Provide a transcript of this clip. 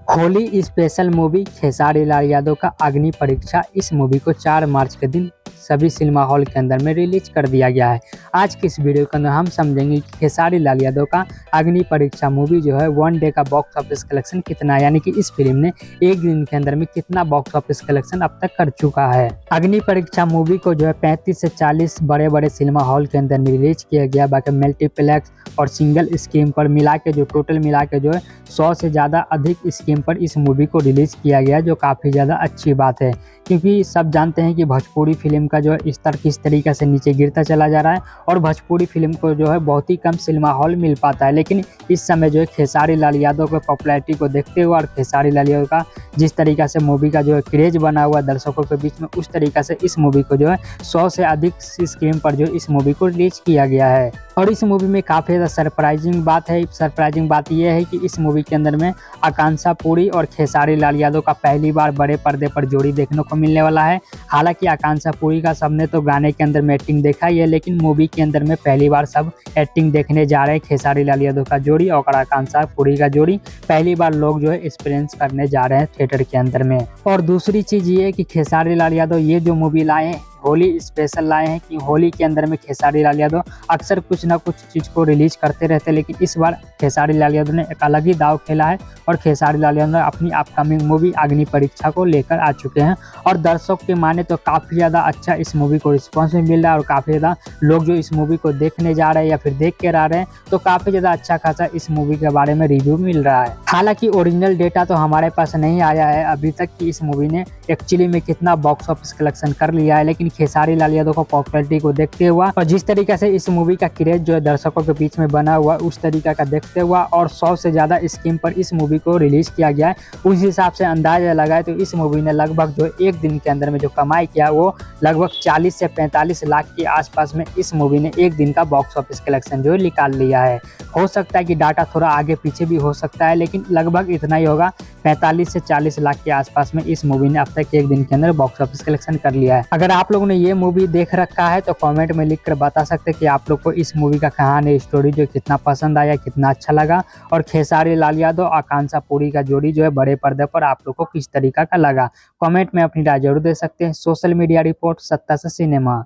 Holi special movie Khesari Lal Yadav का अग्नि परीक्षा। इस मूवी को 4 मार्च के दिन सभी सिनेमा हॉल के अंदर में रिलीज कर दिया गया है। आज की इस वीडियो के अंदर हम समझेंगे कि खेसारी लाल यादव का अग्नि परीक्षा मूवी जो है 1 डे का बॉक्स ऑफिस कलेक्शन कितना है, यानी कि इस फिल्म ने एक दिन के अंदर में कितना बॉक्स ऑफिस कलेक्शन अब तक कर चुका है। अग्नि परीक्षा मूवी को जो है 35 से 40 बड़े बड़े सिनेमा हॉल के अंदर में रिलीज किया गया। बाकी मल्टीप्लेक्स और सिंगल स्क्रीन पर मिला के जो टोटल मिला के जो है 100 से ज़्यादा अधिक स्क्रीन पर इस मूवी को रिलीज किया गया, जो काफ़ी ज़्यादा अच्छी बात है, क्योंकि सब जानते हैं कि भोजपुरी फिल्म का जो है स्तर किस तरीके से नीचे गिरता चला जा रहा है और भोजपुरी फिल्म को जो है बहुत ही कम सिनेमा हॉल मिल पाता है। लेकिन इस समय जो है खेसारी लाल यादव के पॉपुलैरिटी को देखते हुए और खेसारी लाल यादव का जिस तरीके से मूवी का जो है क्रेज बना हुआ दर्शकों के बीच में, उस तरीके से इस मूवी को जो है 100 से अधिक स्क्रीन पर जो इस मूवी को रिलीज किया गया है। और इस मूवी में काफ़ी ज़्यादा सरप्राइजिंग बात यह है कि इस मूवी के अंदर में आकांक्षा पुरी और खेसारी लाल यादव का पहली बार बड़े पर्दे पर जोड़ी देखने को मिलने वाला है। हालांकि आकांक्षा पुरी का सबने तो गाने के अंदर में एक्टिंग देखा ही है, लेकिन मूवी के अंदर में पहली बार सब एक्टिंग देखने जा रहे हैं। खेसारी लाल यादव का जोड़ी और आकांक्षा पुरी का जोड़ी पहली बार लोग जो है एक्सपीरियंस करने जा रहे हैं थिएटर के अंदर में। और दूसरी चीज़ ये है कि खेसारी लाल यादव ये जो मूवी लाए हैं होली स्पेशल लाए हैं, कि होली के अंदर में खेसारी लाल यादव अक्सर कुछ ना कुछ चीज़ को रिलीज करते रहते हैं, लेकिन इस बार खेसारी लाल यादव ने एक अलग ही दाव खेला है और खेसारी लाल यादव अपनी अपकमिंग मूवी अग्नि परीक्षा को लेकर आ चुके हैं। और दर्शक के माने तो काफ़ी ज़्यादा अच्छा इस मूवी को रिस्पॉन्स भी मिल रहा है और काफ़ी ज़्यादा लोग जो इस मूवी को देखने जा रहे हैं या फिर देख कर आ रहे हैं, तो काफ़ी ज़्यादा अच्छा खासा इस मूवी के बारे में रिव्यू मिल रहा है। हालांकि ओरिजिनल डेटा तो हमारे पास नहीं आया है अभी तक कि इस मूवी ने एक्चुअली में कितना बॉक्स ऑफिस कलेक्शन कर लिया है, लेकिन खेसारी लाल यादव को पॉपुलैरिटी को देखते हुआ और जिस तरीके से इस मूवी का क्रेज जो है दर्शकों के बीच में बना हुआ, उस तरीके का देखते हुआ और 100 से ज़्यादा स्क्रीन पर इस मूवी को रिलीज किया गया है, उस हिसाब से अंदाजा लगाए तो इस मूवी ने लगभग जो एक दिन के अंदर में जो कमाई किया वो लगभग 40 से 45 लाख के आसपास में इस मूवी ने एक दिन का बॉक्स ऑफिस कलेक्शन जो है निकाल लिया है। हो सकता है कि डाटा थोड़ा आगे पीछे भी हो सकता है, लेकिन लगभग इतना ही होगा, 45 से 40 लाख के आसपास में इस मूवी ने अब तक एक दिन के अंदर बॉक्स ऑफिस कलेक्शन कर लिया है। अगर आप लोगों ने ये मूवी देख रखा है तो कमेंट में लिखकर बता सकते हैं कि आप लोग को इस मूवी का कहानी स्टोरी जो कितना पसंद आया, कितना अच्छा लगा, और खेसारी लाल यादव आकांक्षा पुरी का जोड़ी जो है बड़े पर्दे पर आप लोग को किस तरीका का लगा। कमेंट में अपनी राय जरूर दे सकते हैं। सोशल मीडिया रिपोर्ट सत्ता से सिनेमा।